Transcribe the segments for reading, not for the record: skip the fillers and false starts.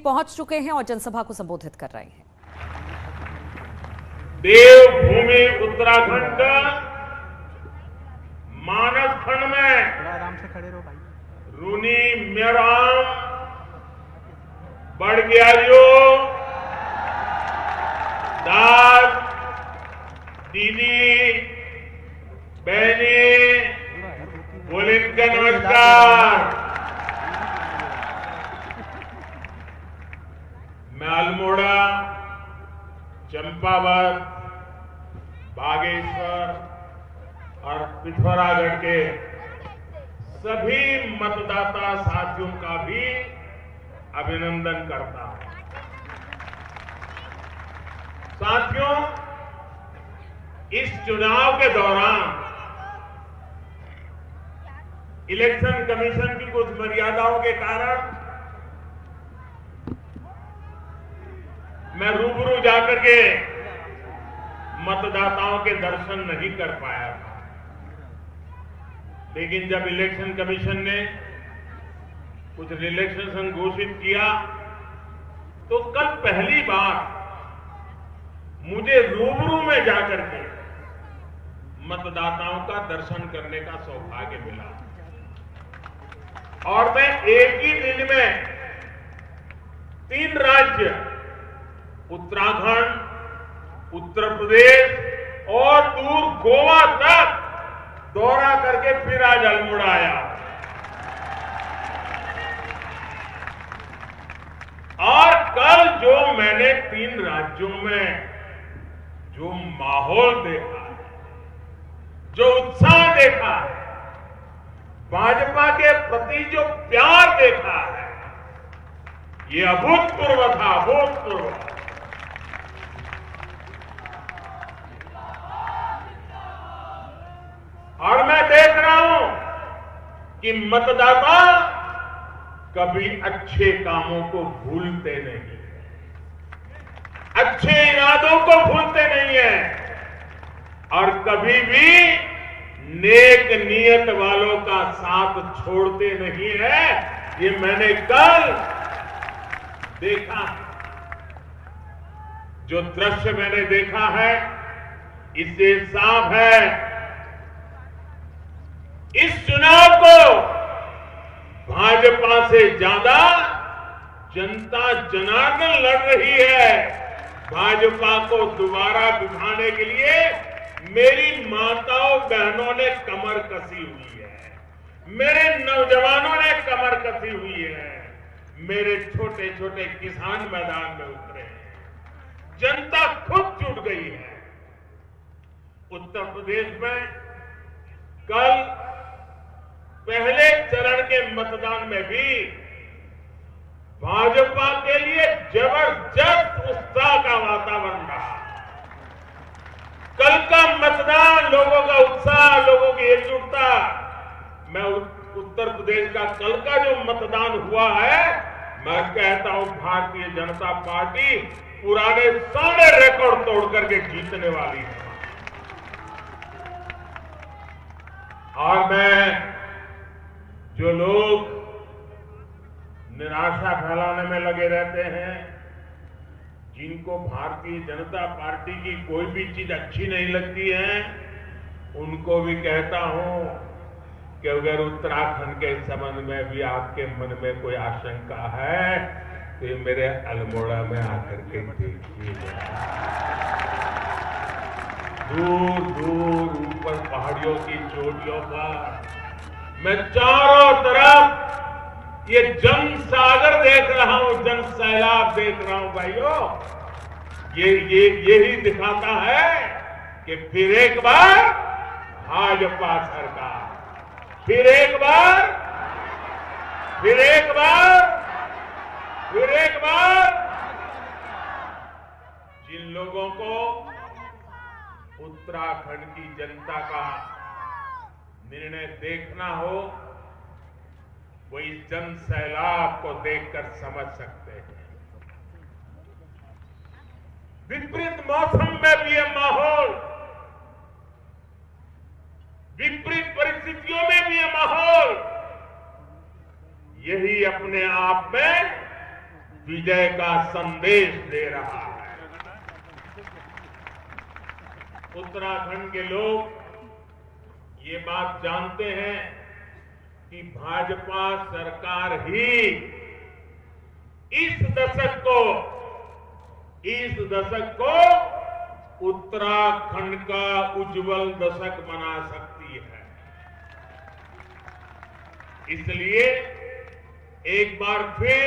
पहुंच चुके हैं और जनसभा को संबोधित कर रहे हैं। देवभूमि उत्तराखंड का मानस खंड में थोड़ा आराम से खड़े रहो भाई। रूनी मेराम बड़ग्यारियो दाद दीदी बहनी बोले इनका नमस्कार। मैं अल्मोड़ा, चंपावत, बागेश्वर और पिथौरागढ़ के सभी मतदाता साथियों का भी अभिनंदन करता हूं। साथियों, इस चुनाव के दौरान इलेक्शन कमीशन की कुछ मर्यादाओं के कारण मैं रूबरू जाकर के मतदाताओं के दर्शन नहीं कर पाया था, लेकिन जब इलेक्शन कमीशन ने कुछ रिलैक्सेशन घोषित किया तो कल पहली बार मुझे रूबरू में जाकर के मतदाताओं का दर्शन करने का सौभाग्य मिला और मैं एक ही दिन में 3 राज्य उत्तराखंड, उत्तर प्रदेश और दूर गोवा तक दौरा करके फिर आज अल्मोड़ा आया और कल जो मैंने 3 राज्यों में जो माहौल देखा, जो उत्साह देखा, भाजपा के प्रति जो प्यार देखा है, ये अभूतपूर्व था, अभूतपूर्व। और मैं देख रहा हूं कि मतदाता कभी अच्छे कामों को भूलते नहीं, अच्छे इरादों को भूलते नहीं है और कभी भी नेक नियत वालों का साथ छोड़ते नहीं है। ये मैंने कल देखा। जो दृश्य मैंने देखा है इससे साफ है इस चुनाव को भाजपा से ज्यादा जनता जनार्दन लड़ रही है। भाजपा को दोबारा बिठाने के लिए मेरी माताओं बहनों ने कमर कसी हुई है, मेरे नौजवानों ने कमर कसी हुई है, मेरे छोटे छोटे किसान मैदान में उतरे हैं, जनता खुद जुट गई है। उत्तर प्रदेश में कल पहले चरण के मतदान में भी भाजपा के लिए जबरदस्त उत्साह का वातावरण रहा। कल का मतदान, लोगों का उत्साह, लोगों की एकजुटता, मैं उत्तर प्रदेश का कल का जो मतदान हुआ है, मैं कहता हूं भारतीय जनता पार्टी पुराने सारे रिकॉर्ड तोड़ करके जीतने वाली है। और मैं जो लोग निराशा फैलाने में लगे रहते हैं, जिनको भारतीय जनता पार्टी की कोई भी चीज अच्छी नहीं लगती है, उनको भी कहता हूं कि अगर उत्तराखंड के संबंध में भी आपके मन में कोई आशंका है तो ये मेरे अल्मोड़ा में आकर के देखिएगा। दूर दूर ऊपर पहाड़ियों की चोटियों पर मैं चारों तरफ ये जन सागर देख रहा हूं, जन सैलाब देख रहा हूं। भाइयों, यही दिखाता है कि फिर एक बार भाजपा सरकार, फिर एक बार, फिर एक बार, फिर एक बार जिन लोगों को उत्तराखंड की जनता का निर्णय देखना हो, वो इस जन सैलाब को देखकर समझ सकते हैं। विपरीत मौसम में भी ये माहौल, विपरीत परिस्थितियों में भी ये माहौल, यही अपने आप में विजय का संदेश दे रहा है। उत्तराखंड के लोग ये बात जानते हैं कि भाजपा सरकार ही इस दशक को उत्तराखंड का उज्जवल दशक बना सकती है। इसलिए एक बार फिर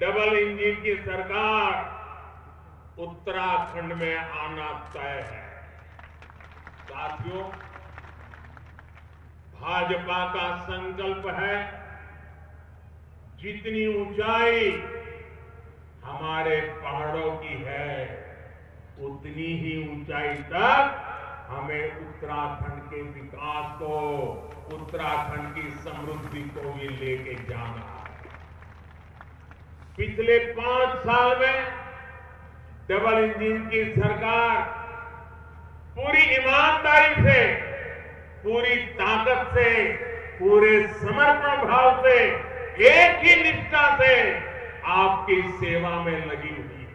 डबल इंजन की सरकार उत्तराखंड में आना तय है। साथियों, भाजपा का संकल्प है जितनी ऊंचाई हमारे पहाड़ों की है उतनी ही ऊंचाई तक हमें उत्तराखंड के विकास को, उत्तराखंड की समृद्धि को भी लेके जाना है। पिछले 5 साल में डबल इंजन की सरकार पूरी ईमानदारी से, पूरी ताकत से, पूरे समर्पण भाव से, एक ही निष्ठा से आपकी सेवा में लगी हुई है।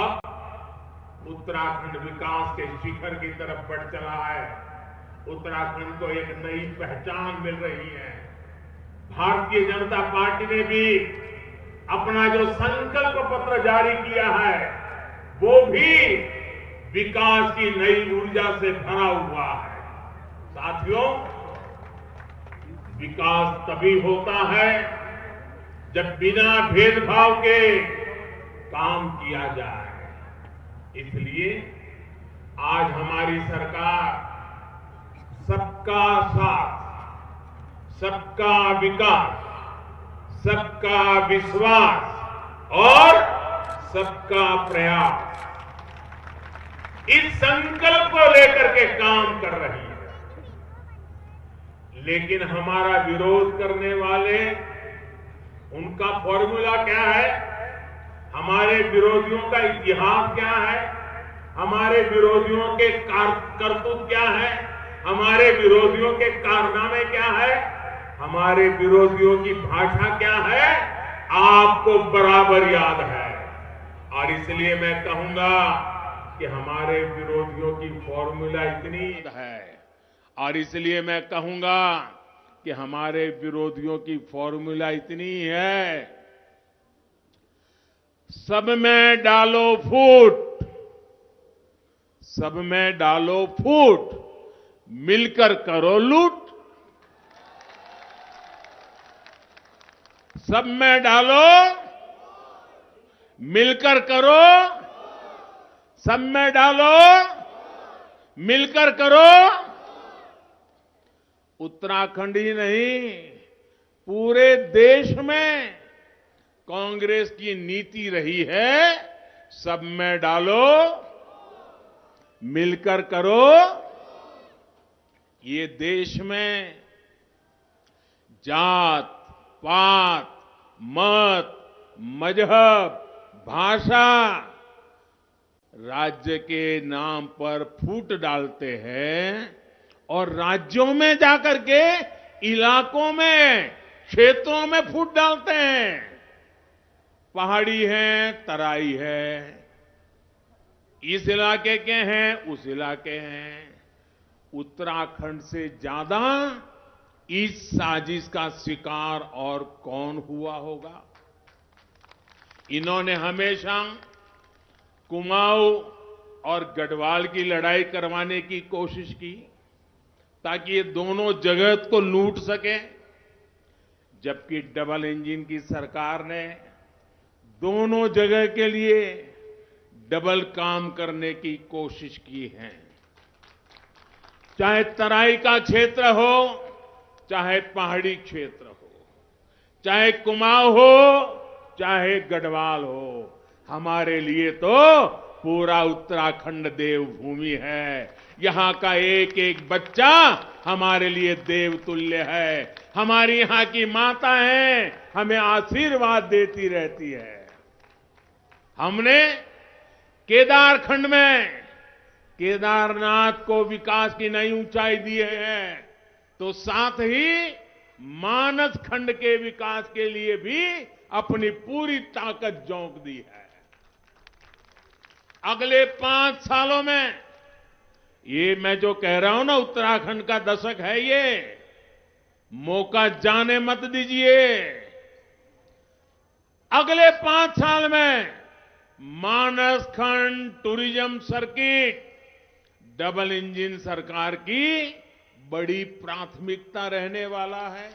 अब उत्तराखंड विकास के शिखर की तरफ बढ़ चला है। उत्तराखंड को एक नई पहचान मिल रही है। भारतीय जनता पार्टी ने भी अपना जो संकल्प पत्र जारी किया है वो भी विकास की नई ऊर्जा से भरा हुआ है। साथियों, विकास तभी होता है जब बिना भेदभाव के काम किया जाए। इसलिए आज हमारी सरकार सबका साथ, सबका विकास, सबका विश्वास और सबका प्रयास, इस संकल्प को लेकर के काम कर रही है। लेकिन हमारा विरोध करने वाले, उनका फॉर्मूला क्या है, हमारे विरोधियों का इतिहास क्या है, हमारे विरोधियों के करतूत क्या है, हमारे विरोधियों के कारनामे क्या है, हमारे विरोधियों की भाषा क्या है, आपको बराबर याद है। और इसलिए मैं कहूंगा कि हमारे विरोधियों की फॉर्मूला इतनी है, और इसलिए मैं कहूंगा कि हमारे विरोधियों की फॉर्मूला इतनी है, सब में डालो फूट, सब में डालो फूट, मिलकर करो लूट। सब में डालो, मिलकर करो, सब में डालो, मिलकर करो। उत्तराखंड ही नहीं, पूरे देश में कांग्रेस की नीति रही है, सब में डालो, मिलकर करो। ये देश में जात, पात, मत, मजहब, भाषा, राज्य के नाम पर फूट डालते हैं और राज्यों में जाकर के इलाकों में, क्षेत्रों में फूट डालते हैं। पहाड़ी है, तराई है, इस इलाके के हैं, उस इलाके हैं। उत्तराखंड से ज्यादा इस साजिश का शिकार और कौन हुआ होगा। इन्होंने हमेशा कुमाऊं और गढ़वाल की लड़ाई करवाने की कोशिश की ताकि ये दोनों जगह को लूट सके, जबकि डबल इंजन की सरकार ने दोनों जगह के लिए डबल काम करने की कोशिश की है। चाहे तराई का क्षेत्र हो, चाहे पहाड़ी क्षेत्र हो, चाहे कुमाऊं हो, चाहे गढ़वाल हो, हमारे लिए तो पूरा उत्तराखंड देवभूमि है। यहां का एक एक बच्चा हमारे लिए देवतुल्य है। हमारी यहां की माता है, हमें आशीर्वाद देती रहती है। हमने केदारखंड में केदारनाथ को विकास की नई ऊंचाई दी है, तो साथ ही मानस खंड के विकास के लिए भी अपनी पूरी ताकत झोंक दी है। अगले 5 सालों में ये मैं जो कह रहा हूं ना, उत्तराखंड का दशक है ये, मौका जाने मत दीजिए। अगले 5 साल में मानस खंड टूरिज्म सर्किट डबल इंजन सरकार की बड़ी प्राथमिकता रहने वाला है।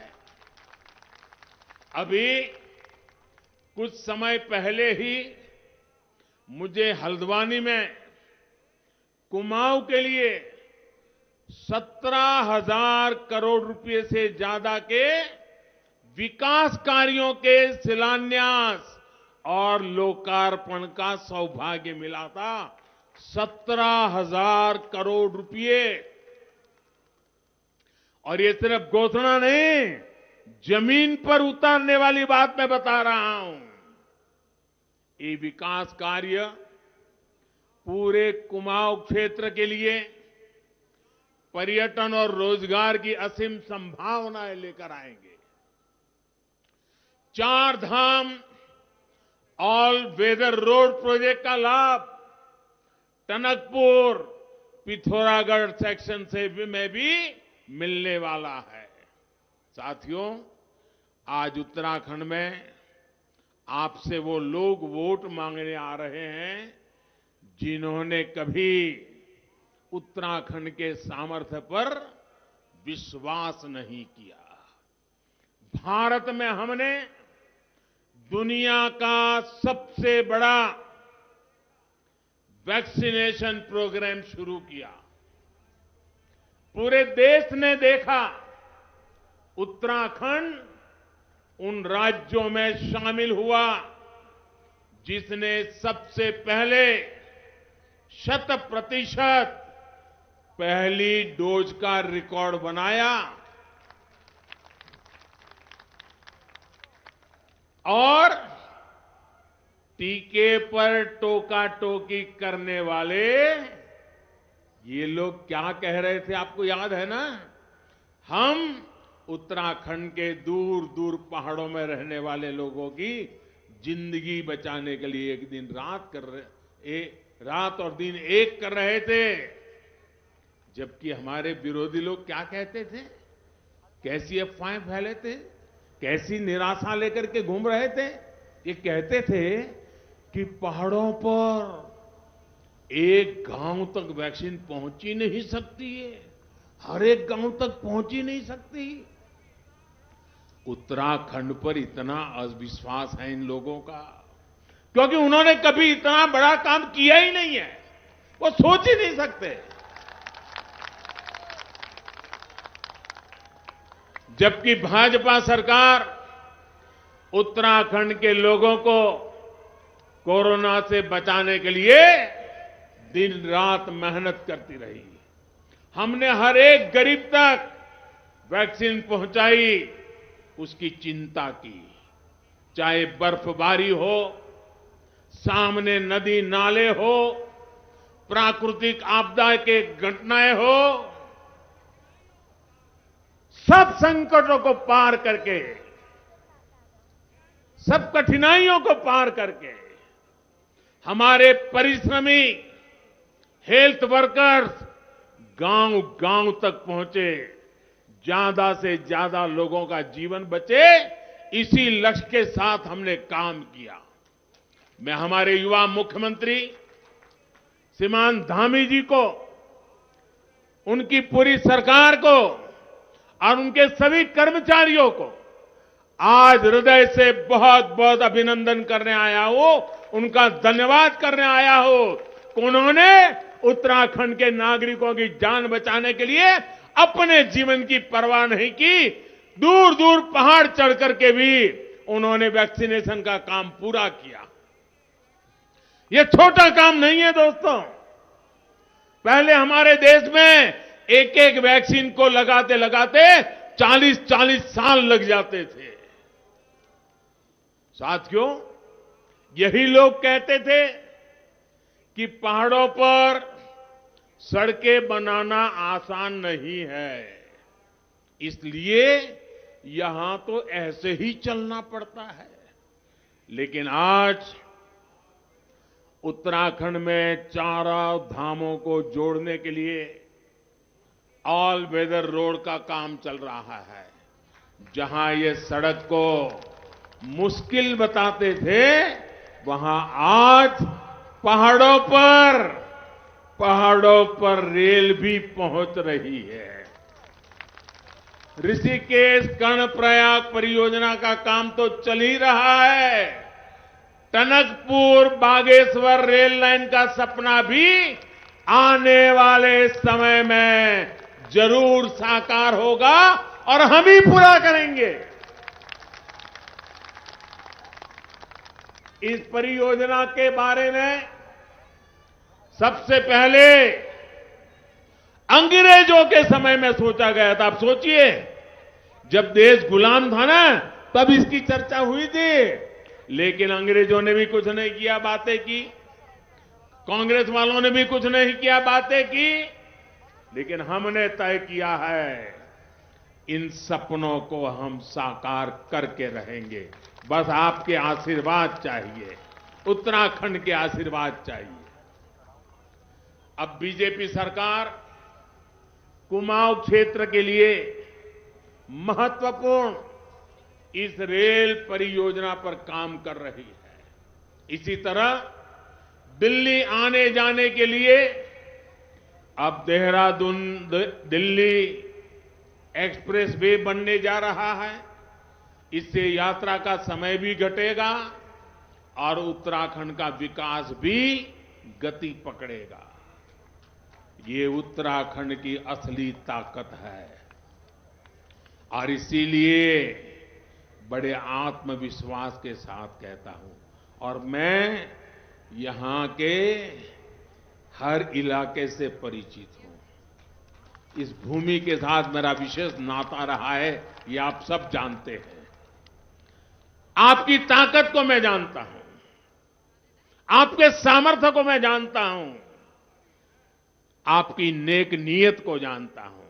अभी कुछ समय पहले ही मुझे हल्द्वानी में कुमाऊं के लिए 17,000 करोड़ रुपए से ज्यादा के विकास कार्यों के शिलान्यास और लोकार्पण का सौभाग्य मिला था। 17,000 करोड़ रुपए। और ये सिर्फ घोषणा नहीं, जमीन पर उतारने वाली बात मैं बता रहा हूं। ये विकास कार्य पूरे कुमाऊं क्षेत्र के लिए पर्यटन और रोजगार की असीम संभावनाएं लेकर आएंगे। 4 धाम ऑल वेदर रोड प्रोजेक्ट का लाभ टनकपुर पिथौरागढ़ सेक्शन से में भी मिलने वाला है। साथियों, आज उत्तराखंड में आपसे वो लोग वोट मांगने आ रहे हैं जिन्होंने कभी उत्तराखंड के सामर्थ्य पर विश्वास नहीं किया। भारत में हमने दुनिया का सबसे बड़ा वैक्सीनेशन प्रोग्राम शुरू किया। पूरे देश ने देखा उत्तराखंड उन राज्यों में शामिल हुआ जिसने सबसे पहले 100% पहली डोज का रिकॉर्ड बनाया और टीके पर टोका टोकी करने वाले ये लोग क्या कह रहे थे, आपको याद है ना? हम उत्तराखंड के दूर दूर पहाड़ों में रहने वाले लोगों की जिंदगी बचाने के लिए एक दिन रात और दिन एक कर रहे थे। जबकि हमारे विरोधी लोग क्या कहते थे, कैसी अफवाहें फैले थे, कैसी निराशा लेकर के घूम रहे थे। ये कहते थे कि पहाड़ों पर एक गांव तक वैक्सीन पहुंच ही नहीं सकती है, हर एक गांव तक पहुंच ही नहीं सकती। उत्तराखंड पर इतना अविश्वास है इन लोगों का, क्योंकि उन्होंने कभी इतना बड़ा काम किया ही नहीं है, वो सोच ही नहीं सकते। जबकि भाजपा सरकार उत्तराखंड के लोगों को कोरोना से बचाने के लिए दिन रात मेहनत करती रही। हमने हर एक गरीब तक वैक्सीन पहुंचाई, उसकी चिंता की। चाहे बर्फबारी हो, सामने नदी नाले हो, प्राकृतिक आपदा के घटनाएं हो, सब संकटों को पार करके, सब कठिनाइयों को पार करके हमारे परिश्रमी हेल्थ वर्कर्स गांव गांव तक पहुंचे, ज्यादा से ज्यादा लोगों का जीवन बचे, इसी लक्ष्य के साथ हमने काम किया। मैं हमारे युवा मुख्यमंत्री श्रीमान धामी जी को, उनकी पूरी सरकार को और उनके सभी कर्मचारियों को आज हृदय से बहुत बहुत अभिनंदन करने आया हूं, उनका धन्यवाद करने आया हूं। उन्होंने उत्तराखंड के नागरिकों की जान बचाने के लिए अपने जीवन की परवाह नहीं की, दूर दूर पहाड़ चढ़ करके भी उन्होंने वैक्सीनेशन का काम पूरा किया। ये छोटा काम नहीं है दोस्तों। पहले हमारे देश में एक एक वैक्सीन को लगाते लगाते 40-40 साल लग जाते थे। साथियों, यही लोग कहते थे कि पहाड़ों पर सड़कें बनाना आसान नहीं है, इसलिए यहां तो ऐसे ही चलना पड़ता है। लेकिन आज उत्तराखंड में चारों धामों को जोड़ने के लिए ऑल वेदर रोड का काम चल रहा है। जहां ये सड़क को मुश्किल बताते थे, वहां आज पहाड़ों पर रेल भी पहुंच रही है। ऋषिकेश कर्णप्रयाग परियोजना का काम तो चल ही रहा है। टनकपुर बागेश्वर रेल लाइन का सपना भी आने वाले समय में जरूर साकार होगा और हम ही पूरा करेंगे। इस परियोजना के बारे में सबसे पहले अंग्रेजों के समय में सोचा गया था। आप सोचिए, जब देश गुलाम था ना, तब इसकी चर्चा हुई थी। लेकिन अंग्रेजों ने भी कुछ नहीं किया, बातें की। कांग्रेस वालों ने भी कुछ नहीं किया, बातें की। लेकिन हमने तय किया है, इन सपनों को हम साकार करके रहेंगे। बस आपके आशीर्वाद चाहिए, उत्तराखंड के आशीर्वाद चाहिए। अब बीजेपी सरकार कुमाऊं क्षेत्र के लिए महत्वपूर्ण इस रेल परियोजना पर काम कर रही है। इसी तरह दिल्ली आने जाने के लिए अब देहरादून दिल्ली एक्सप्रेस वे बनने जा रहा है। इससे यात्रा का समय भी घटेगा और उत्तराखंड का विकास भी गति पकड़ेगा। ये उत्तराखंड की असली ताकत है और इसीलिए बड़े आत्मविश्वास के साथ कहता हूं, और मैं यहां के हर इलाके से परिचित हूं। इस भूमि के साथ मेरा विशेष नाता रहा है, ये आप सब जानते हैं। आपकी ताकत को मैं जानता हूं, आपके सामर्थ्य को मैं जानता हूं, आपकी नेक नीयत को जानता हूं।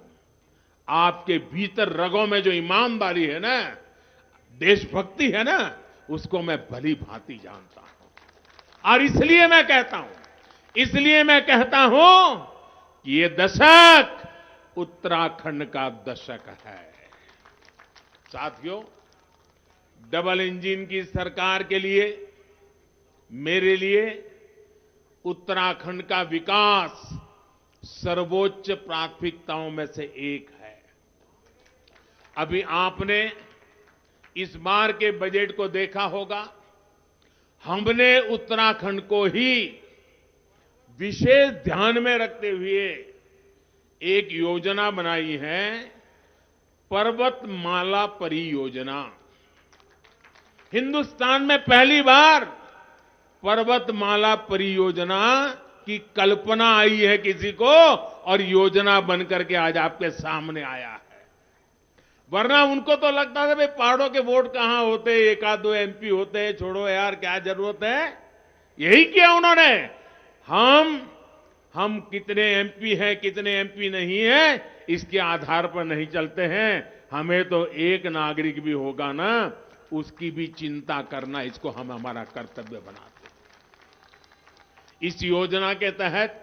आपके भीतर रगों में जो ईमानदारी है ना, देशभक्ति है ना, उसको मैं भली भांति जानता हूं। और इसलिए मैं कहता हूं कि ये दशक उत्तराखंड का दशक है। साथियों, डबल इंजन की सरकार के लिए, मेरे लिए उत्तराखंड का विकास सर्वोच्च प्राथमिकताओं में से एक है। अभी आपने इस बार के बजट को देखा होगा। हमने उत्तराखंड को ही विशेष ध्यान में रखते हुए एक योजना बनाई है, पर्वतमाला परियोजना। हिंदुस्तान में पहली बार पर्वतमाला परियोजना की कल्पना आई है किसी को, और योजना बनकर के आज आपके सामने आया है। वरना उनको तो लगता था भाई पहाड़ों के वोट कहां होते, एक आध दो एमपी होते, छोड़ो यार क्या जरूरत है। यही किया उन्होंने। हम कितने एमपी हैं, कितने एमपी नहीं है, इसके आधार पर नहीं चलते हैं। हमें तो एक नागरिक भी होगा ना, उसकी भी चिंता करना, इसको हम हमारा कर्तव्य बनाते हैं। इस योजना के तहत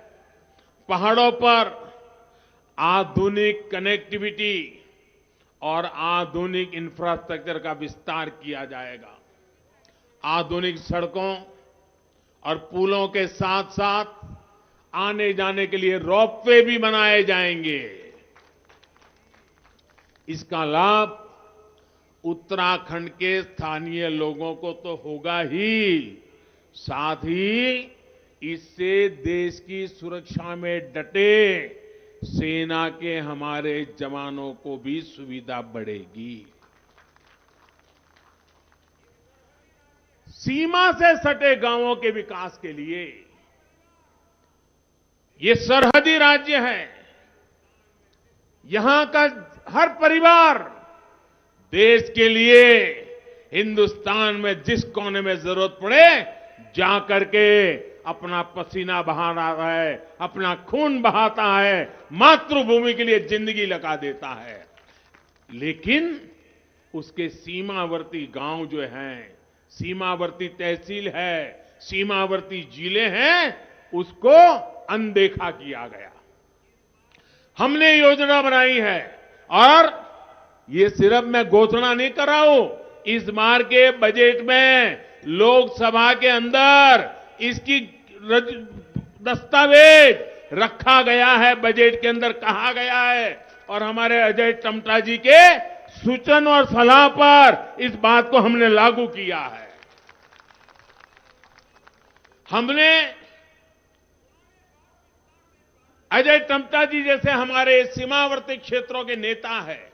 पहाड़ों पर आधुनिक कनेक्टिविटी और आधुनिक इंफ्रास्ट्रक्चर का विस्तार किया जाएगा। आधुनिक सड़कों और पुलों के साथ साथ आने जाने के लिए रोपवे भी बनाए जाएंगे। इसका लाभ उत्तराखंड के स्थानीय लोगों को तो होगा ही, साथ ही इससे देश की सुरक्षा में डटे सेना के हमारे जवानों को भी सुविधा बढ़ेगी। सीमा से सटे गांवों के विकास के लिए, ये सरहदी राज्य है, यहां का हर परिवार देश के लिए हिंदुस्तान में जिस कोने में जरूरत पड़े जाकर के अपना पसीना बहा रहा है, अपना खून बहाता है, मातृभूमि के लिए जिंदगी लगा देता है। लेकिन उसके सीमावर्ती गांव जो हैं, सीमावर्ती तहसील है, सीमावर्ती जिले हैं, उसको अनदेखा किया गया। हमने योजना बनाई है और ये सिर्फ मैं घोषणा नहीं कर रहा हूं, इस बार के बजट में लोकसभा के अंदर इसकी दस्तावेज रखा गया है, बजट के अंदर कहा गया है और हमारे अजय टम्टा जी के सूचन और सलाह पर इस बात को हमने लागू किया है। हमने अजय टम्टा जी जैसे हमारे सीमावर्ती क्षेत्रों के नेता हैं,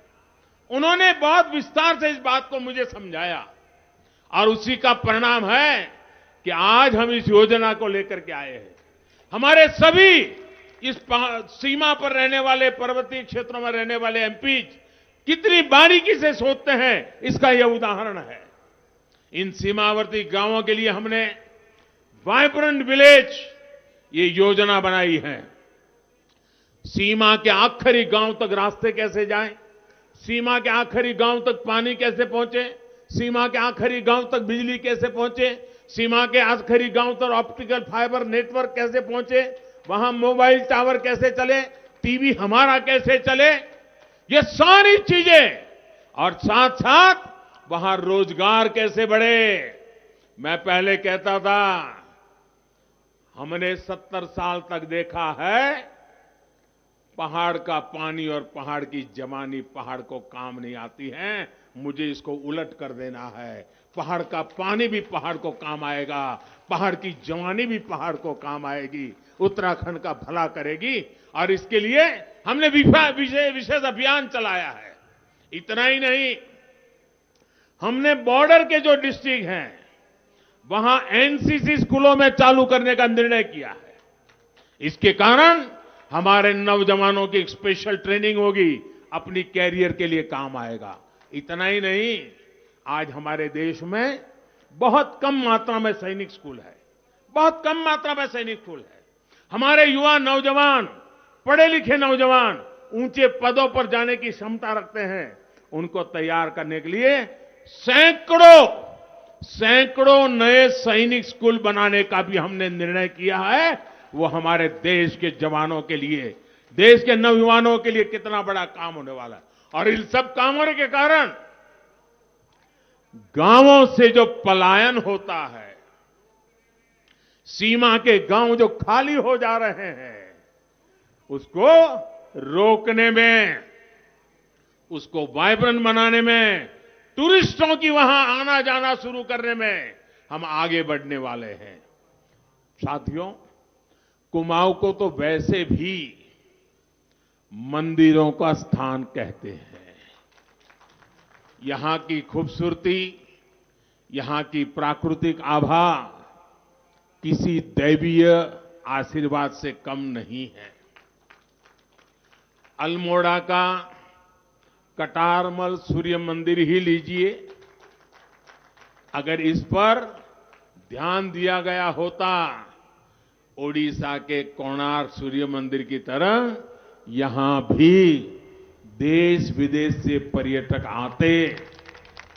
उन्होंने बहुत विस्तार से इस बात को मुझे समझाया और उसी का परिणाम है कि आज हम इस योजना को लेकर के आए हैं। हमारे सभी इस सीमा पर रहने वाले, पर्वतीय क्षेत्रों में रहने वाले एमपी कितनी बारीकी से सोचते हैं, इसका यह उदाहरण है। इन सीमावर्ती गांवों के लिए हमने वाइब्रेंट विलेज ये योजना बनाई है। सीमा के आखिरी गांव तक रास्ते कैसे जाएं, सीमा के आखिरी गांव तक पानी कैसे पहुंचे, सीमा के आखिरी गांव तक बिजली कैसे पहुंचे, सीमा के आखिरी गांव तक ऑप्टिकल फाइबर नेटवर्क कैसे पहुंचे, वहां मोबाइल टावर कैसे चले, टीवी हमारा कैसे चले, ये सारी चीजें और साथ साथ वहां रोजगार कैसे बढ़े। मैं पहले कहता था, हमने 70 साल तक देखा है पहाड़ का पानी और पहाड़ की जवानी पहाड़ को काम नहीं आती है, मुझे इसको उलट कर देना है। पहाड़ का पानी भी पहाड़ को काम आएगा, पहाड़ की जवानी भी पहाड़ को काम आएगी, उत्तराखंड का भला करेगी। और इसके लिए हमने विशेष अभियान चलाया है। इतना ही नहीं, हमने बॉर्डर के जो डिस्ट्रिक्ट हैं वहां एनसीसी स्कूलों में चालू करने का निर्णय किया है। इसके कारण हमारे नौजवानों की स्पेशल ट्रेनिंग होगी, अपनी कैरियर के लिए काम आएगा। इतना ही नहीं, आज हमारे देश में बहुत कम मात्रा में सैनिक स्कूल है, बहुत कम मात्रा में सैनिक स्कूल है। हमारे युवा नौजवान, पढ़े लिखे नौजवान ऊंचे पदों पर जाने की क्षमता रखते हैं, उनको तैयार करने के लिए सैकड़ों नए सैनिक स्कूल बनाने का भी हमने निर्णय किया है। वो हमारे देश के जवानों के लिए, देश के नौजवानों के लिए कितना बड़ा काम होने वाला है। और इन सब कामों के कारण गांवों से जो पलायन होता है, सीमा के गांव जो खाली हो जा रहे हैं, उसको रोकने में, उसको वाइब्रेंट बनाने में, टूरिस्टों की वहां आना जाना शुरू करने में हम आगे बढ़ने वाले हैं। साथियों, कुमाऊं को तो वैसे भी मंदिरों का स्थान कहते हैं। यहां की खूबसूरती, यहां की प्राकृतिक आभा किसी दैवीय आशीर्वाद से कम नहीं है। अल्मोड़ा का कटारमल सूर्य मंदिर ही लीजिए, अगर इस पर ध्यान दिया गया होता, ओडिशा के कोणार्क सूर्य मंदिर की तरह यहां भी देश विदेश से पर्यटक आते।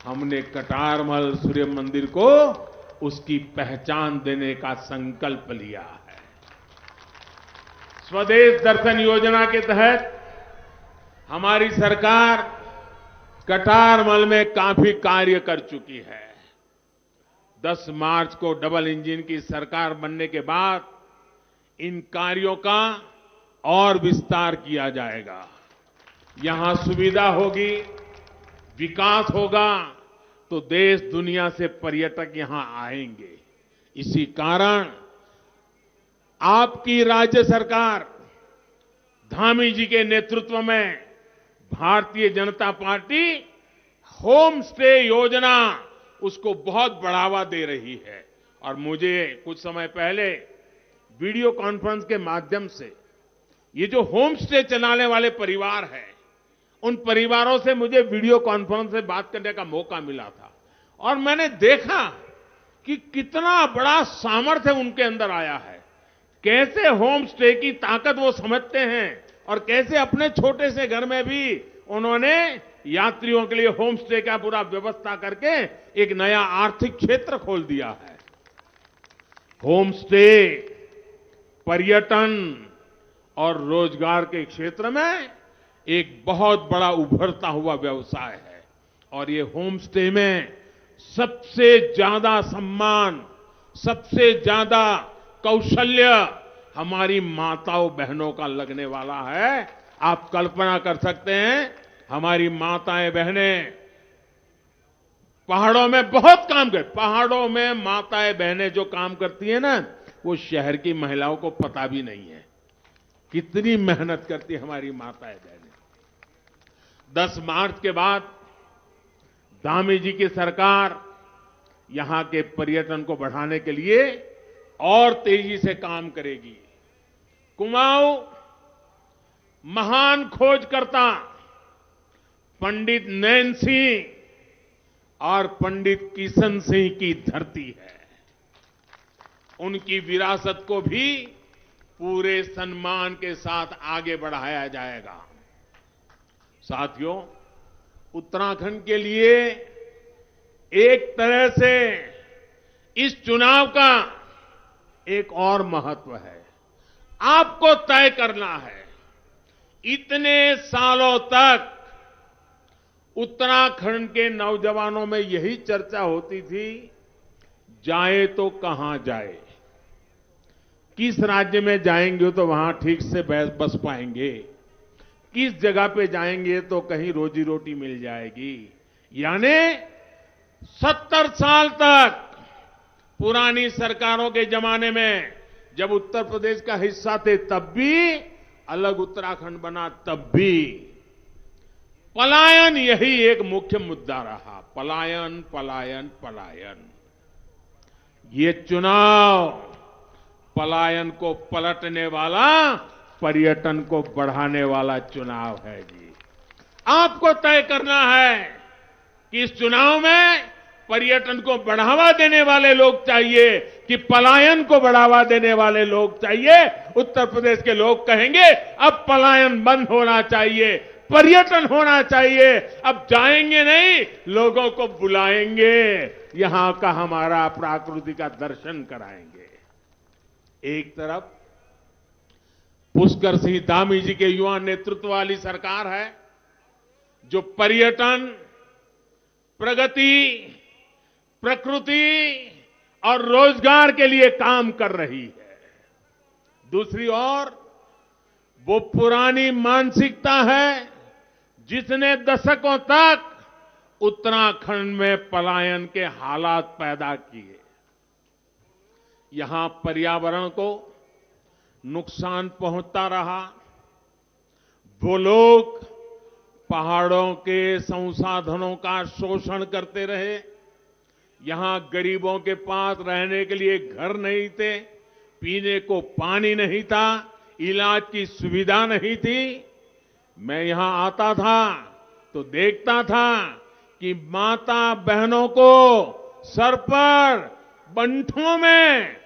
हमने कटारमल सूर्य मंदिर को उसकी पहचान देने का संकल्प लिया है। स्वदेश दर्शन योजना के तहत हमारी सरकार कटारमल में काफी कार्य कर चुकी है। 10 मार्च को डबल इंजन की सरकार बनने के बाद इन कार्यों का और विस्तार किया जाएगा। यहां सुविधा होगी, विकास होगा, तो देश दुनिया से पर्यटक यहां आएंगे। इसी कारण आपकी राज्य सरकार धामी जी के नेतृत्व में Bharatiya Janata party home stay योजना उसको बहुत बढ़ावा दे रही है। और मुझे कुछ समय पहले वीडियो कॉन्फ्रेंस के माध्यम से ये जो होम स्टे चलाने वाले परिवार हैं, उन परिवारों से मुझे वीडियो कॉन्फ्रेंस से बात करने का मौका मिला था और मैंने देखा कि कितना बड़ा सामर्थ्य उनके अंदर आया है, कैसे होम स्टे की ताकत वो समझते हैं और कैसे अपने छोटे से घर में भी उन्होंने यात्रियों के लिए होम स्टे का पूरा व्यवस्था करके एक नया आर्थिक क्षेत्र खोल दिया है। होम स्टे पर्यटन और रोजगार के क्षेत्र में एक बहुत बड़ा उभरता हुआ व्यवसाय है और ये होम स्टे में सबसे ज्यादा सम्मान, सबसे ज्यादा कौशल्य हमारी माताओं बहनों का लगने वाला है। आप कल्पना कर सकते हैं, हमारी माताएं बहनें पहाड़ों में बहुत काम करती, पहाड़ों में माताएं बहनें जो काम करती है ना, वो शहर की महिलाओं को पता भी नहीं है कितनी मेहनत करती है हमारी माताएं बहनें। 10 मार्च के बाद धामी जी की सरकार यहां के पर्यटन को बढ़ाने के लिए और तेजी से काम करेगी। कुमाऊं महान खोजकर्ता पंडित नैन सिंह और पंडित किशन सिंह की धरती है। उनकी विरासत को भी पूरे सम्मान के साथ आगे बढ़ाया जाएगा। साथियों, उत्तराखंड के लिए एक तरह से इस चुनाव का एक और महत्व है। आपको तय करना है, इतने सालों तक उत्तराखंड के नौजवानों में यही चर्चा होती थी, जाए तो कहां जाए, किस राज्य में जाएंगे तो वहां ठीक से बस पाएंगे, किस जगह पे जाएंगे तो कहीं रोजी रोटी मिल जाएगी। यानी 70 साल तक पुरानी सरकारों के जमाने में जब उत्तर प्रदेश का हिस्सा थे तब भी अलग उत्तराखंड बना, तब भी पलायन यही एक मुख्य मुद्दा रहा। पलायन पलायन पलायन। ये चुनाव पलायन को पलटने वाला, पर्यटन को बढ़ाने वाला चुनाव है जी। आपको तय करना है कि इस चुनाव में पर्यटन को बढ़ावा देने वाले लोग चाहिए कि पलायन को बढ़ावा देने वाले लोग चाहिए। उत्तर प्रदेश के लोग कहेंगे अब पलायन बंद होना चाहिए, पर्यटन होना चाहिए। अब जाएंगे नहीं, लोगों को बुलाएंगे, यहां का हमारा प्रकृति का दर्शन कराएंगे। एक तरफ पुष्कर सिंह धामी जी के युवा नेतृत्व वाली सरकार है जो पर्यटन, प्रगति, प्रकृति और रोजगार के लिए काम कर रही है। दूसरी ओर वो पुरानी मानसिकता है जिसने दशकों तक उत्तराखंड में पलायन के हालात पैदा किए। यहां पर्यावरण को नुकसान पहुंचता रहा। वो लोग पहाड़ों के संसाधनों का शोषण करते रहे। यहां गरीबों के पास रहने के लिए घर नहीं थे, पीने को पानी नहीं था, इलाज की सुविधा नहीं थी। मैं यहां आता था तो देखता था कि माता बहनों को सर पर बंठों में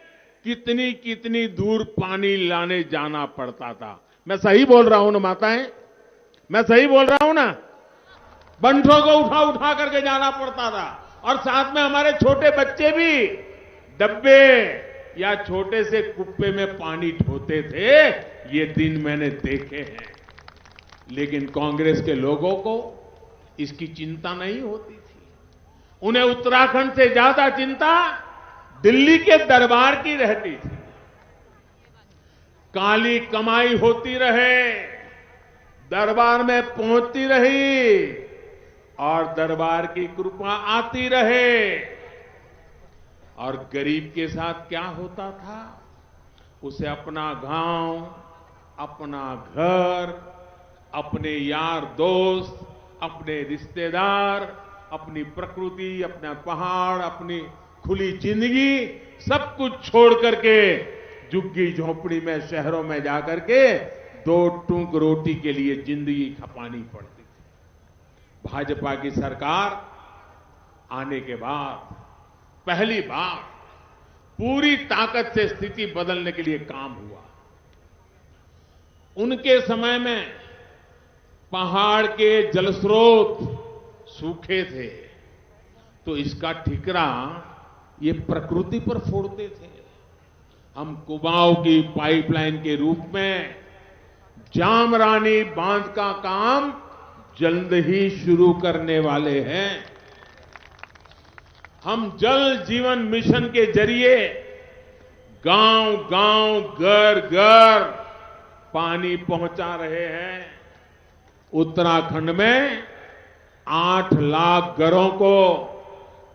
कितनी कितनी दूर पानी लाने जाना पड़ता था। मैं सही बोल रहा हूं ना माताएं? मैं सही बोल रहा हूं ना? बंठों को उठा उठा करके जाना पड़ता था और साथ में हमारे छोटे बच्चे भी डब्बे या छोटे से कुप्पे में पानी ढोते थे। ये दिन मैंने देखे हैं। लेकिन कांग्रेस के लोगों को इसकी चिंता नहीं होती थी। उन्हें उत्तराखंड से ज्यादा चिंता दिल्ली के दरबार की रहती थी। काली कमाई होती रहे, दरबार में पहुंचती रही और दरबार की कृपा आती रहे। और गरीब के साथ क्या होता था? उसे अपना गांव, अपना घर, अपने यार दोस्त, अपने रिश्तेदार, अपनी प्रकृति, अपना पहाड़, अपनी खुली जिंदगी, सब कुछ छोड़ करके झुग्गी झोपड़ी में शहरों में जाकर के 2 टूक रोटी के लिए जिंदगी खपानी पड़ती थी। भाजपा की सरकार आने के बाद पहली बार पूरी ताकत से स्थिति बदलने के लिए काम हुआ। उनके समय में पहाड़ के जलस्रोत सूखे थे तो इसका ठिकरा ये प्रकृति पर फोड़ते थे। हम कुमाऊं की पाइपलाइन के रूप में जामरानी बांध का काम जल्द ही शुरू करने वाले हैं। हम जल जीवन मिशन के जरिए गांव-गांव, घर-घर पानी पहुंचा रहे हैं। उत्तराखंड में 8 लाख घरों को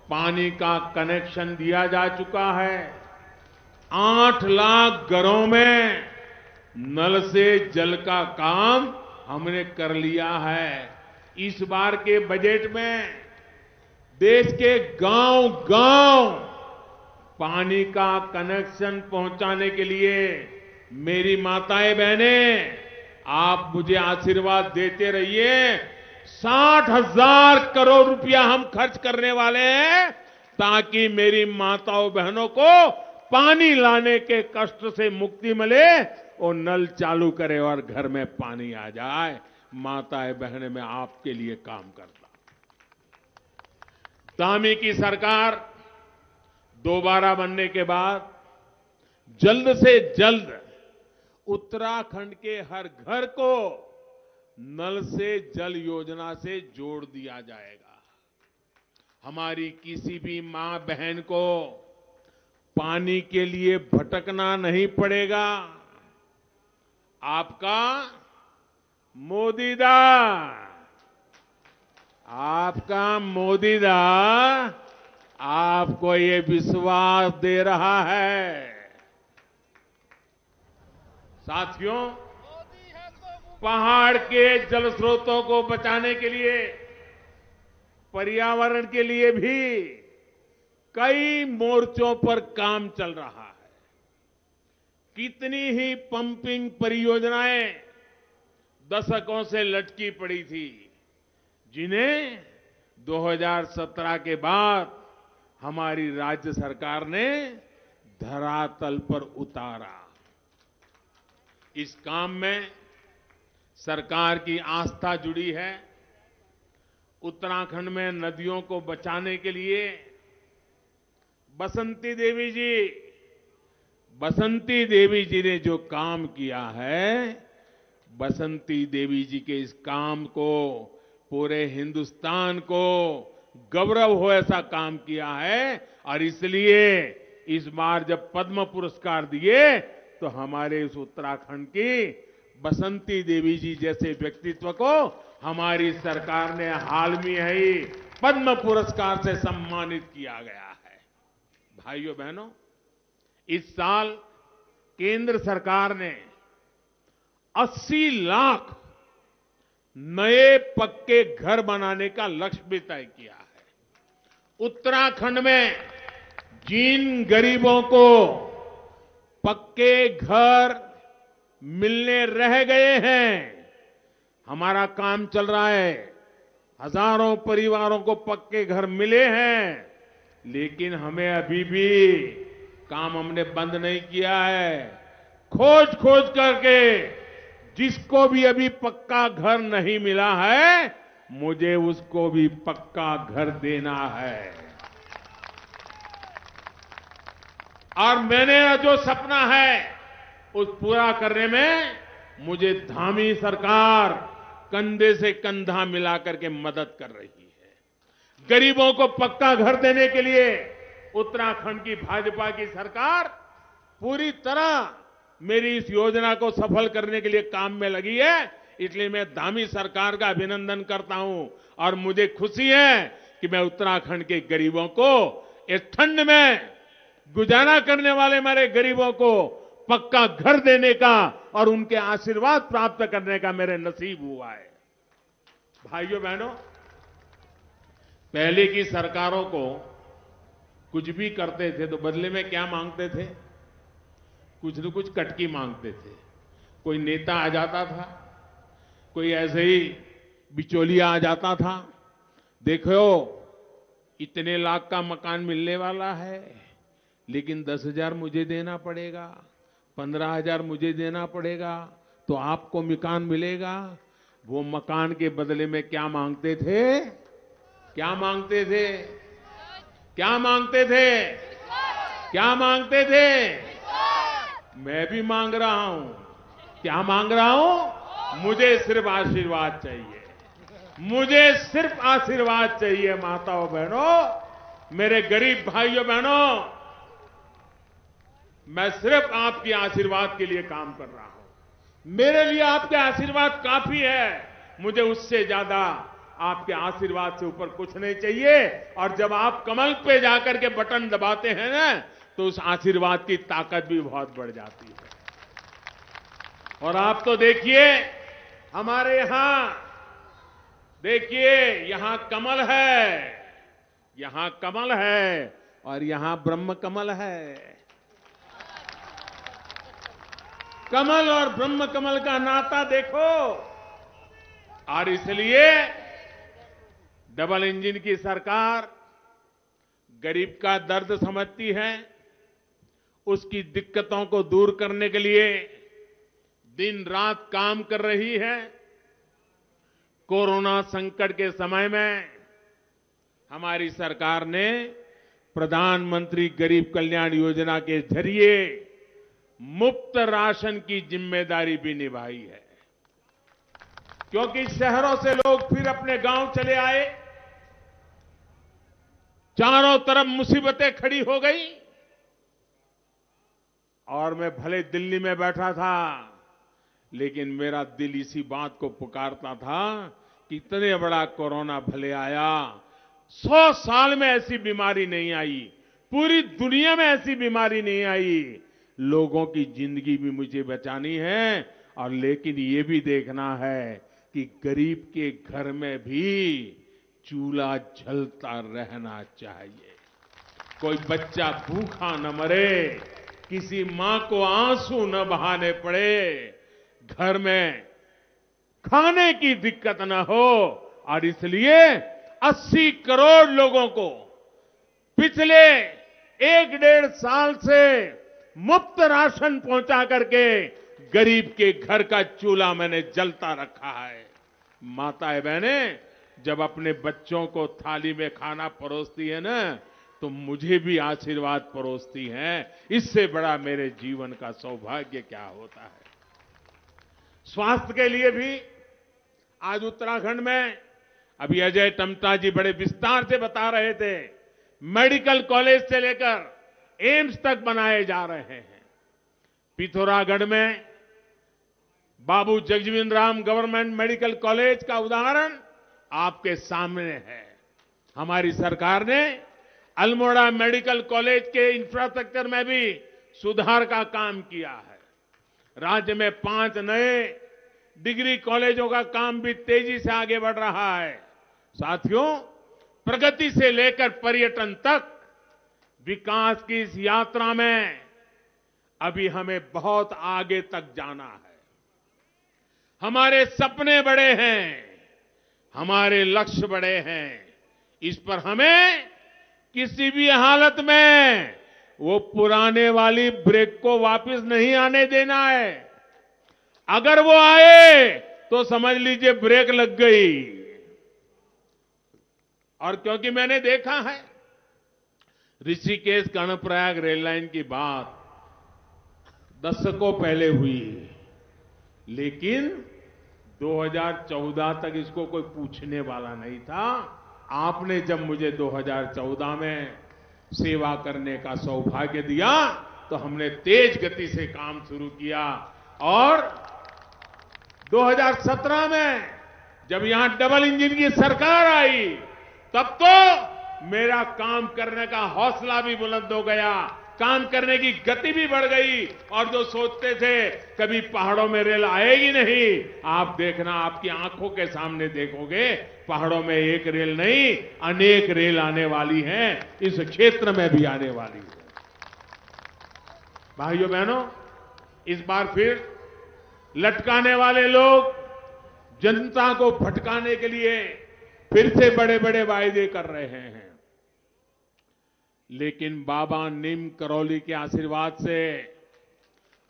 पानी का कनेक्शन दिया जा चुका है। 8 लाख घरों में नल से जल का काम हमने कर लिया है। इस बार के बजट में देश के गांव-गांव पानी का कनेक्शन पहुंचाने के लिए मेरी माताएं बहनें, आप मुझे आशीर्वाद देते रहिए। 60,000 करोड़ रुपया हम खर्च करने वाले हैं ताकि मेरी माताओं बहनों को पानी लाने के कष्ट से मुक्ति मिले और नल चालू करे और घर में पानी आ जाए। माताएं बहनें, मैं आपके लिए काम करता। धामी की सरकार दोबारा बनने के बाद जल्द से जल्द उत्तराखंड के हर घर को नल से जल योजना से जोड़ दिया जाएगा। हमारी किसी भी मां बहन को पानी के लिए भटकना नहीं पड़ेगा। आपका मोदीदा, आपका मोदीदा आपको ये विश्वास दे रहा है। साथियों, पहाड़ के जल स्रोतों को बचाने के लिए, पर्यावरण के लिए भी कई मोर्चों पर काम चल रहा है। कितनी ही पंपिंग परियोजनाएं दशकों से लटकी पड़ी थी, जिन्हें 2017 के बाद हमारी राज्य सरकार ने धरातल पर उतारा। इस काम में सरकार की आस्था जुड़ी है। उत्तराखंड में नदियों को बचाने के लिए बसंती देवी जी ने जो काम किया है, बसंती देवी जी के इस काम को पूरे हिंदुस्तान को गौरव हो ऐसा काम किया है। और इसलिए इस बार जब पद्म पुरस्कार दिए तो हमारे इस उत्तराखंड की बसंती देवी जी जैसे व्यक्तित्व को हमारी सरकार ने हाल में ही पद्म पुरस्कार से सम्मानित किया गया है। भाइयों बहनों, इस साल केंद्र सरकार ने 80 लाख नए पक्के घर बनाने का लक्ष्य भी तय किया है। उत्तराखंड में जिन गरीबों को पक्के घर मिलने रह गए हैं, हमारा काम चल रहा है। हजारों परिवारों को पक्के घर मिले हैं, लेकिन हमें अभी भी काम हमने बंद नहीं किया है। खोज खोज करके जिसको भी अभी पक्का घर नहीं मिला है, मुझे उसको भी पक्का घर देना है। और मैंने जो सपना है उस पूरा करने में मुझे धामी सरकार कंधे से कंधा मिलाकर के मदद कर रही है। गरीबों को पक्का घर देने के लिए उत्तराखंड की भाजपा की सरकार पूरी तरह मेरी इस योजना को सफल करने के लिए काम में लगी है। इसलिए मैं धामी सरकार का अभिनंदन करता हूं और मुझे खुशी है कि मैं उत्तराखंड के गरीबों को इस ठंड में गुजारा करने वाले मेरे गरीबों को पक्का घर देने का और उनके आशीर्वाद प्राप्त करने का मेरे नसीब हुआ है। भाइयों बहनों, पहले की सरकारों को कुछ भी करते थे तो बदले में क्या मांगते थे? कुछ न कुछ कटकी मांगते थे। कोई नेता आ जाता था, कोई ऐसे ही बिचौलिया आ जाता था, देखो इतने लाख का मकान मिलने वाला है, लेकिन 10,000 मुझे देना पड़ेगा, 15,000 मुझे देना पड़ेगा तो आपको मकान मिलेगा। वो मकान के बदले में क्या मांगते थे? क्या मांगते थे? क्या मांगते थे? क्या मांगते थे? मैं भी मांग रहा हूं। क्या मांग रहा हूं? मुझे सिर्फ आशीर्वाद चाहिए। मुझे सिर्फ आशीर्वाद चाहिए माताओं बहनों, मेरे गरीब भाइयों बहनों। मैं सिर्फ आपके आशीर्वाद के लिए काम कर रहा हूं। मेरे लिए आपके आशीर्वाद काफी है। मुझे उससे ज्यादा आपके आशीर्वाद से ऊपर कुछ नहीं चाहिए। और जब आप कमल पे जाकर के बटन दबाते हैं ना, तो उस आशीर्वाद की ताकत भी बहुत बढ़ जाती है। और आप तो देखिए, हमारे यहां देखिए, यहां कमल है, यहां कमल है और यहां ब्रह्म कमल है। कमल और ब्रह्म कमल का नाता देखो। और इसलिए डबल इंजन की सरकार गरीब का दर्द समझती है, उसकी दिक्कतों को दूर करने के लिए दिन रात काम कर रही है। कोरोना संकट के समय में हमारी सरकार ने प्रधानमंत्री गरीब कल्याण योजना के जरिए मुफ्त राशन की जिम्मेदारी भी निभाई है। क्योंकि शहरों से लोग फिर अपने गांव चले आए, चारों तरफ मुसीबतें खड़ी हो गई और मैं भले दिल्ली में बैठा था, लेकिन मेरा दिल इसी बात को पुकारता था कि इतने बड़ा कोरोना भले आया, 100 साल में ऐसी बीमारी नहीं आई, पूरी दुनिया में ऐसी बीमारी नहीं आई। लोगों की जिंदगी भी मुझे बचानी है और लेकिन ये भी देखना है कि गरीब के घर में भी चूल्हा जलता रहना चाहिए। कोई बच्चा भूखा न मरे, किसी मां को आंसू न बहाने पड़े, घर में खाने की दिक्कत न हो। और इसलिए 80 करोड़ लोगों को पिछले 1-1.5 साल से मुफ्त राशन पहुंचा करके गरीब के घर का चूल्हा मैंने जलता रखा है। माताएं बहनें जब अपने बच्चों को थाली में खाना परोसती है ना, तो मुझे भी आशीर्वाद परोसती हैं। इससे बड़ा मेरे जीवन का सौभाग्य क्या होता है। स्वास्थ्य के लिए भी आज उत्तराखंड में अभी अजय टम्टा जी बड़े विस्तार से बता रहे थे, मेडिकल कॉलेज से लेकर एम्स तक बनाए जा रहे हैं। पिथौरागढ़ में Babu Jagjivan Ram government medical college का उदाहरण आपके सामने है। हमारी सरकार ने अल्मोड़ा मेडिकल कॉलेज के इंफ्रास्ट्रक्चर में भी सुधार का काम किया है। राज्य में 5 नए डिग्री कॉलेजों का काम भी तेजी से आगे बढ़ रहा है। साथियों, प्रगति से लेकर पर्यटन तक विकास की इस यात्रा में अभी हमें बहुत आगे तक जाना है। हमारे सपने बड़े हैं, हमारे लक्ष्य बड़े हैं। इस पर हमें किसी भी हालत में वो पुराने वाली ब्रेक को वापस नहीं आने देना है। अगर वो आए तो समझ लीजिए ब्रेक लग गई। और क्योंकि मैंने देखा है ऋषिकेश कर्णप्रयाग रेल लाइन की बात दशकों पहले हुई, लेकिन 2014 तक इसको कोई पूछने वाला नहीं था। आपने जब मुझे 2014 में सेवा करने का सौभाग्य दिया तो हमने तेज गति से काम शुरू किया और 2017 में जब यहां डबल इंजन की सरकार आई, तब तो मेरा काम करने का हौसला भी बुलंद हो गया, काम करने की गति भी बढ़ गई। और जो सोचते थे कभी पहाड़ों में रेल आएगी नहीं, आप देखना, आपकी आंखों के सामने देखोगे, पहाड़ों में एक रेल नहीं अनेक रेल आने वाली हैं, इस क्षेत्र में भी आने वाली है। भाइयों बहनों, इस बार फिर लटकाने वाले लोग जनता को भटकाने के लिए फिर से बड़े बड़े वायदे कर रहे हैं, लेकिन बाबा नीम करौली के आशीर्वाद से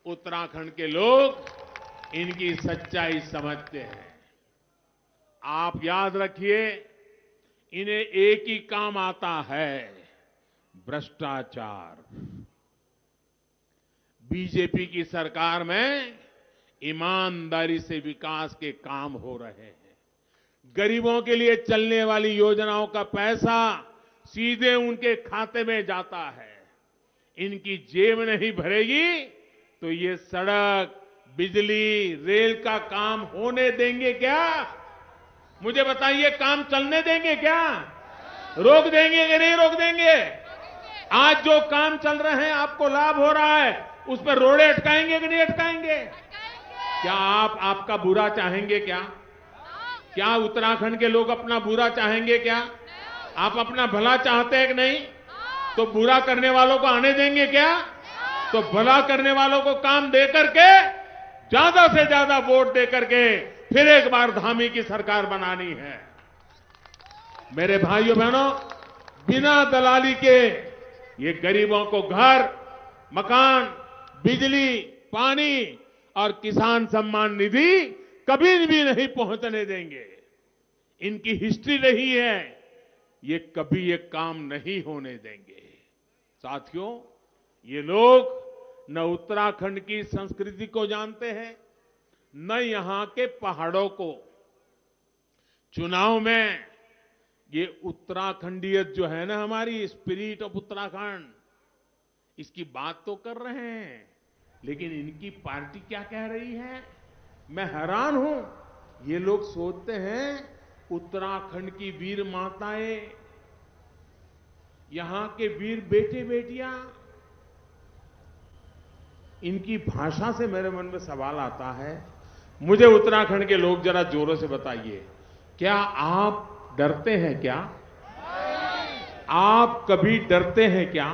उत्तराखंड के लोग इनकी सच्चाई समझते हैं। आप याद रखिए, इन्हें एक ही काम आता है, भ्रष्टाचार। बीजेपी की सरकार में ईमानदारी से विकास के काम हो रहे हैं। गरीबों के लिए चलने वाली योजनाओं का पैसा सीधे उनके खाते में जाता है। इनकी जेब नहीं भरेगी तो ये सड़क, बिजली, रेल का काम होने देंगे क्या? मुझे बताइए, काम चलने देंगे क्या? रोक देंगे कि नहीं रोक देंगे? आज जो काम चल रहे हैं, आपको लाभ हो रहा है, उस पर रोड़े अटकाएंगे कि नहीं अटकाएंगे? क्या आप आपका बुरा चाहेंगे क्या? क्या उत्तराखंड के लोग अपना बुरा चाहेंगे क्या? आप अपना भला चाहते हैं कि नहीं? तो बुरा करने वालों को आने देंगे क्या? तो भला करने वालों को काम दे करके, ज्यादा से ज्यादा वोट दे करके फिर एक बार धामी की सरकार बनानी है। मेरे भाइयों बहनों, बिना दलाली के ये गरीबों को घर, मकान, बिजली, पानी और किसान सम्मान निधि कभी भी नहीं पहुंचने देंगे। इनकी हिस्ट्री रही है, ये कभी ये काम नहीं होने देंगे। साथियों, ये लोग न उत्तराखंड की संस्कृति को जानते हैं, न यहां के पहाड़ों को। चुनाव में ये उत्तराखंडियत जो है ना, हमारी स्पिरिट ऑफ उत्तराखंड, इसकी बात तो कर रहे हैं, लेकिन इनकी पार्टी क्या कह रही है? मैं हैरान हूं। ये लोग सोचते हैं उत्तराखंड की वीर माताएं, यहां के वीर बेटे बेटियां, इनकी भाषा से मेरे मन में सवाल आता है। मुझे उत्तराखंड के लोग जरा जोरों से बताइए, क्या आप डरते हैं क्या? आप कभी डरते हैं क्या?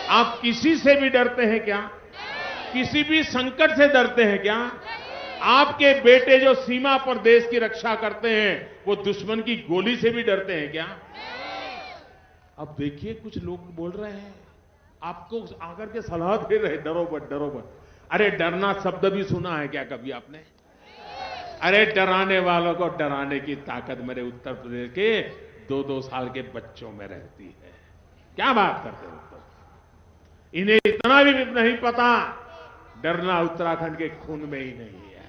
आप किसी से भी डरते हैं क्या? किसी भी संकट से डरते हैं क्या? आपके बेटे जो सीमा पर देश की रक्षा करते हैं, वो दुश्मन की गोली से भी डरते हैं क्या? अब देखिए, कुछ लोग बोल रहे हैं, आपको आकर के सलाह दे रहे, डरो मत, डरो मत। अरे डरना शब्द भी सुना है क्या कभी आपने? अरे डराने वालों को डराने की ताकत मेरे उत्तर प्रदेश के 2-2 साल के बच्चों में रहती है। क्या बात करते हो? इन्हें इतना भी नहीं पता, डरना उत्तराखंड के खून में ही नहीं है।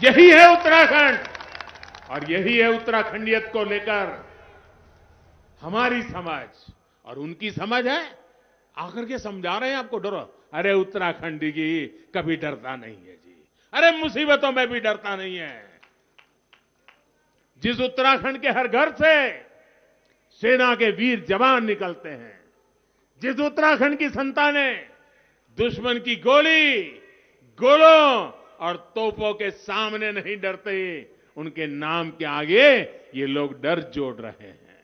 यही है उत्तराखंड, और यही है उत्तराखंडियत को लेकर हमारी समझ और उनकी समझ है। आकर के समझा रहे हैं आपको, डरो। अरे उत्तराखंडी जी कभी डरता नहीं है जी, अरे मुसीबतों में भी डरता नहीं है। जिस उत्तराखंड के हर घर से सेना के वीर जवान निकलते हैं, जिस उत्तराखंड की संतानें दुश्मन की गोली, गोलों और तोपों के सामने नहीं डरते, उनके नाम के आगे ये लोग डर जोड़ रहे हैं।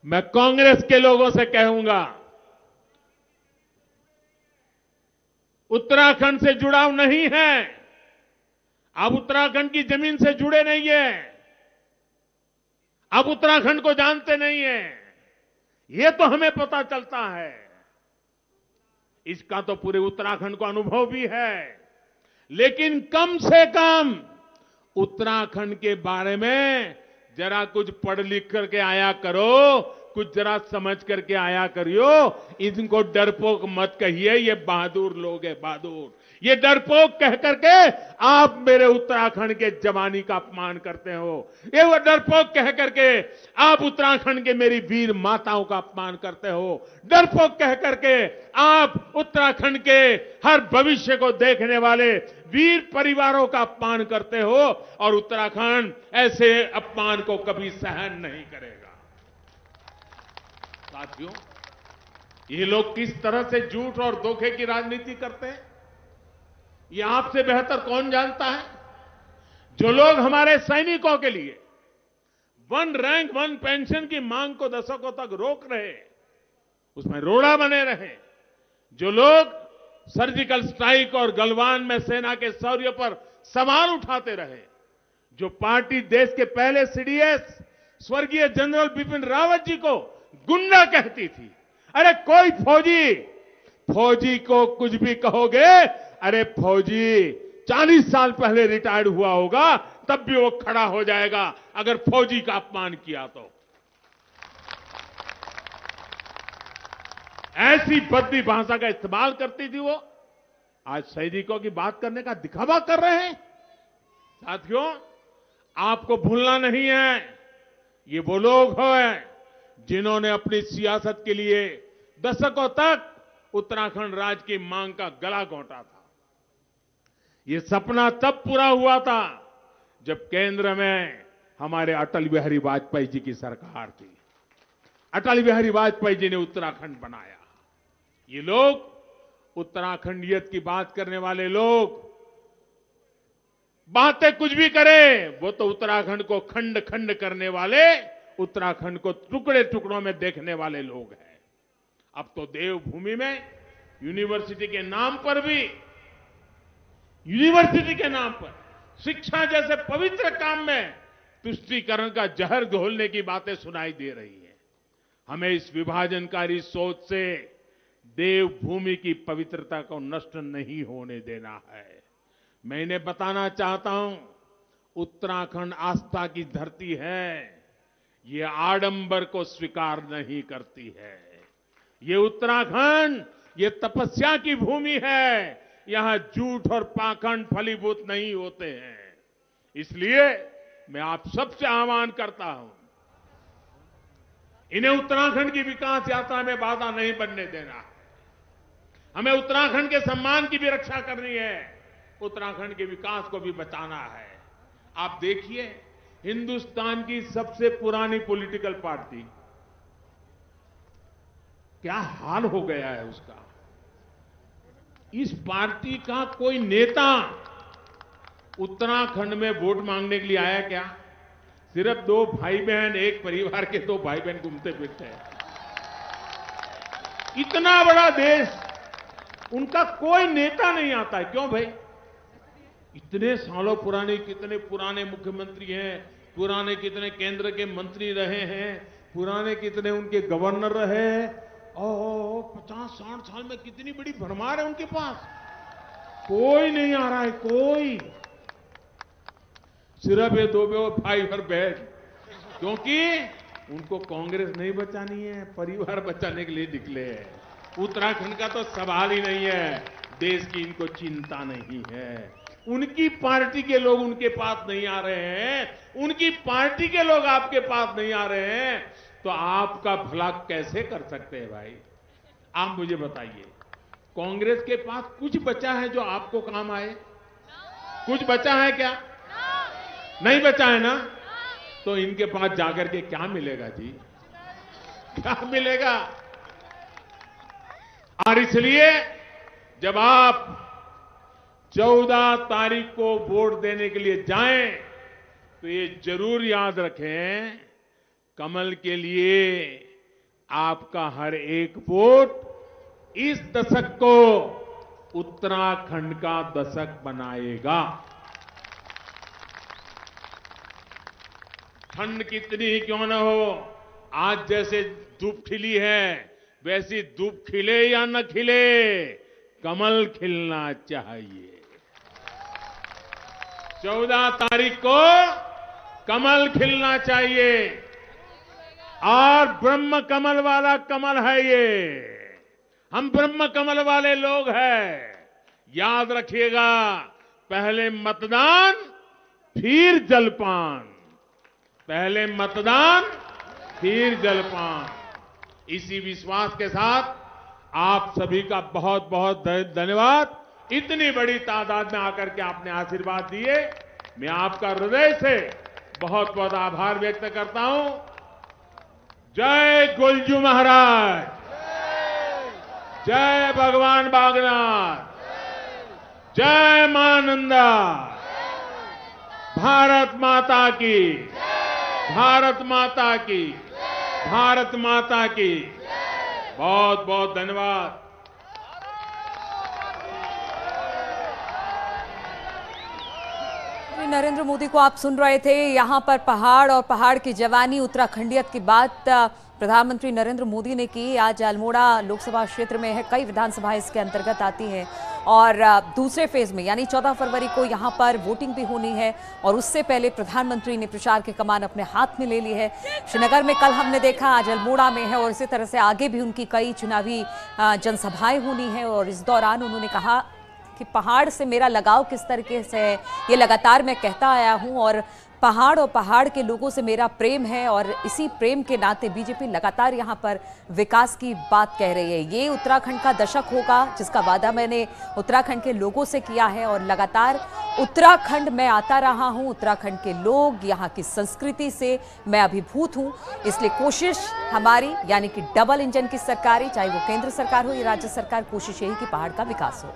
मैं कांग्रेस के लोगों से कहूंगा, उत्तराखंड से जुड़ाव नहीं है, आप उत्तराखंड की जमीन से जुड़े नहीं है, आप उत्तराखंड को जानते नहीं है, ये तो हमें पता चलता है। इसका तो पूरे उत्तराखंड को अनुभव भी है, लेकिन कम से कम उत्तराखंड के बारे में जरा कुछ पढ़ लिख करके आया करो, कुछ जरा समझ करके आया करियो। इनको डरपोक मत कहिए, ये बहादुर लोग हैं, बहादुर। ये डरपोक कह करके आप मेरे उत्तराखंड के जवानी का अपमान करते हो। ये वो डरपोक कह करके आप उत्तराखंड के मेरी वीर माताओं का अपमान करते हो। डरपोक कह करके आप उत्तराखंड के हर भविष्य को देखने वाले वीर परिवारों का अपमान करते हो, और उत्तराखंड ऐसे अपमान को कभी सहन नहीं करेगा। साथियों, ये लोग किस तरह से झूठ और धोखे की राजनीति करते हैं, ये आपसे बेहतर कौन जानता है? जो लोग हमारे सैनिकों के लिए 1 रैंक 1 पेंशन की मांग को दशकों तक रोक रहे, उसमें रोड़ा बने रहे, जो लोग सर्जिकल स्ट्राइक और गलवान में सेना के शौर्य पर सवाल उठाते रहे, जो पार्टी देश के पहले सीडीएस स्वर्गीय जनरल बिपिन रावत जी को गुंडा कहती थी। अरे कोई फौजी को कुछ भी कहोगे, अरे फौजी 40 साल पहले रिटायर्ड हुआ होगा, तब भी वो खड़ा हो जाएगा अगर फौजी का अपमान किया तो। ऐसी भद्दी भाषा का इस्तेमाल करती थी वो। आज सैनिकों की बात करने का दिखावा कर रहे हैं। साथियों, आपको भूलना नहीं है, ये वो लोग हैं जिन्होंने अपनी सियासत के लिए दशकों तक उत्तराखंड राज्य की मांग का गला घोंटा था। ये सपना तब पूरा हुआ था जब केंद्र में हमारे अटल बिहारी वाजपेयी जी की सरकार थी। अटल बिहारी वाजपेयी जी ने उत्तराखंड बनाया। ये लोग, उत्तराखंडियत की बात करने वाले लोग, बातें कुछ भी करें, वो तो उत्तराखंड को खंड खंड करने वाले, उत्तराखंड को टुकड़े टुकड़ों में देखने वाले लोग हैं। अब तो देवभूमि में यूनिवर्सिटी के नाम पर भी, यूनिवर्सिटी के नाम पर शिक्षा जैसे पवित्र काम में तुष्टीकरण का जहर घोलने की बातें सुनाई दे रही हैं। हमें इस विभाजनकारी सोच से देवभूमि की पवित्रता को नष्ट नहीं होने देना है। मैं इन्हें बताना चाहता हूं, उत्तराखंड आस्था की धरती है, ये आडंबर को स्वीकार नहीं करती है। ये उत्तराखंड, ये तपस्या की भूमि है, यहां झूठ और पाखंड फलीभूत नहीं होते हैं। इसलिए मैं आप सबसे आह्वान करता हूं, इन्हें उत्तराखंड की विकास यात्रा में बाधा नहीं बनने देना है। हमें उत्तराखंड के सम्मान की भी रक्षा करनी है, उत्तराखंड के विकास को भी बचाना है। आप देखिए, हिंदुस्तान की सबसे पुरानी पॉलिटिकल पार्टी, क्या हाल हो गया है उसका। इस पार्टी का कोई नेता उत्तराखंड में वोट मांगने के लिए आया क्या? सिर्फ 2 भाई बहन, एक परिवार के 2 भाई बहन घूमते फिरते हैं। इतना बड़ा देश, उनका कोई नेता नहीं आता है। क्यों भाई? इतने सालों पुराने, कितने पुराने मुख्यमंत्री हैं, पुराने कितने केंद्र के मंत्री रहे हैं, पुराने कितने उनके गवर्नर रहे हैं, और 50-60 साल में कितनी बड़ी भरमार है उनके पास। कोई नहीं आ रहा है, कोई। सिर्फ ये 2 भाई और बहन, क्योंकि उनको कांग्रेस नहीं बचानी है, परिवार बचाने के लिए निकले हैं। उत्तराखंड का तो सवाल ही नहीं है, देश की इनको चिंता नहीं है। उनकी पार्टी के लोग उनके पास नहीं आ रहे हैं, उनकी पार्टी के लोग आपके पास नहीं आ रहे हैं, तो आपका भला कैसे कर सकते हैं भाई? आप मुझे बताइए, कांग्रेस के पास कुछ बचा है जो आपको काम आए? कुछ बचा है क्या? नहीं बचा है ना? तो इनके पास जाकर के क्या मिलेगा जी? क्या मिलेगा? और इसलिए जब आप 14 तारीख को वोट देने के लिए जाएं, तो ये जरूर याद रखें, कमल के लिए आपका हर एक वोट इस दशक को उत्तराखंड का दशक बनाएगा। ठंड कितनी ही क्यों न हो, आज जैसे धूप खिली है, वैसी धूप खिले या न खिले, कमल खिलना चाहिए। 14 तारीख को कमल खिलना चाहिए, और ब्रह्म कमल वाला कमल है ये। हम ब्रह्म कमल वाले लोग हैं। याद रखिएगा, पहले मतदान फिर जलपान, पहले मतदान फिर जलपान। इसी विश्वास के साथ आप सभी का बहुत बहुत धन्यवाद। इतनी बड़ी तादाद में आकर के आपने आशीर्वाद दिए, मैं आपका हृदय से बहुत बहुत आभार व्यक्त करता हूं। जय गुलजू महाराज, जय भगवान बागनाथ, जय मां नंदा, भारत माता की, भारत माता की, भारत माता की। बहुत बहुत धन्यवाद। नरेंद्र मोदी को आप सुन रहे थे। यहाँ पर पहाड़ और पहाड़ की जवानी, उत्तराखंडियत की बात प्रधानमंत्री नरेंद्र मोदी ने की। आज अल्मोड़ा लोकसभा क्षेत्र में है, कई विधानसभाएं इसके अंतर्गत आती हैं और दूसरे फेज में यानी 14 फरवरी को यहाँ पर वोटिंग भी होनी है और उससे पहले प्रधानमंत्री ने प्रचार की कमान अपने हाथ में ले ली है। श्रीनगर में कल हमने देखा, आज अल्मोड़ा में है और इसी तरह से आगे भी उनकी कई चुनावी जनसभाएं होनी है और इस दौरान उन्होंने कहा कि पहाड़ से मेरा लगाव किस तरीके से है, ये लगातार मैं कहता आया हूं और पहाड़ और पहाड़ के लोगों से मेरा प्रेम है और इसी प्रेम के नाते बीजेपी लगातार यहां पर विकास की बात कह रही है। ये उत्तराखंड का दशक होगा जिसका वादा मैंने उत्तराखंड के लोगों से किया है और लगातार उत्तराखंड में आता रहा हूं। उत्तराखंड के लोग, यहाँ की संस्कृति से मैं अभिभूत हूं, इसलिए कोशिश हमारी यानी कि डबल इंजन की सरकारी, चाहे वो केंद्र सरकार हो या राज्य सरकार, कोशिश यही कि पहाड़ का विकास हो।